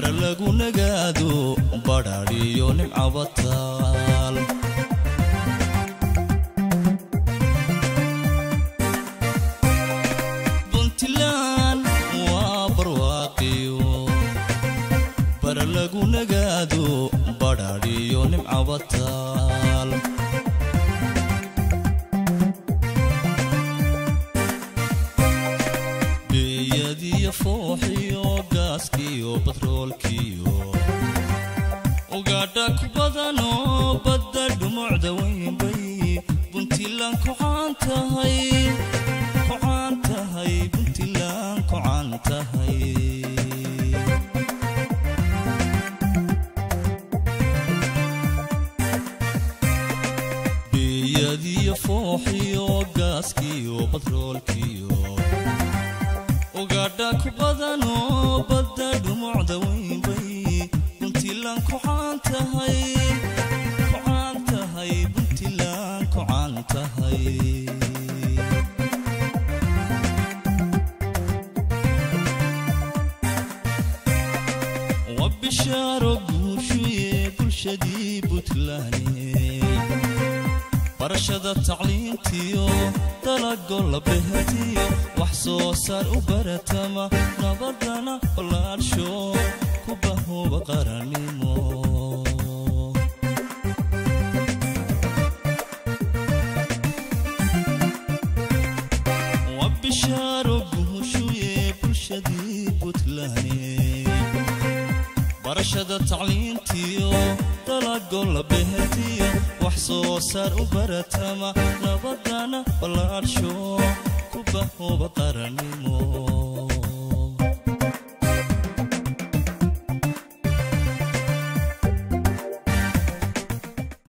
lagu nagaado badhaadhiyo nimca bataal Puntland waa barwaaqiyo bar lagu nagaado badhaadhiyo nimca bataal biyadiyo fooxiyo gaaskiyo batroolkiyo ugaadha ku badanoo badda dhumucda weyn bay Puntland ku caan tahay Puntland ku caan tahay biyadiyo fooxiyo gaaskiyo batroolkiyo ugaadha ku badanoo badda dhumucda weyn bay Puntland ku caan tahay Puntland ku caan tahay وبشارة قوشوية برشدي بوتلاني برشد التعليم تيو تلقوا لبهتيو وحصو صار وبرتما نبضنا ولا الشو كبه وقرنيمو وبشارة قوشوية برشدي بوتلاني برشد التعليم تيو تلقوا لبهتيو وحصو صار وبرتما نبضنا ولا الشو كبه وقرنيمو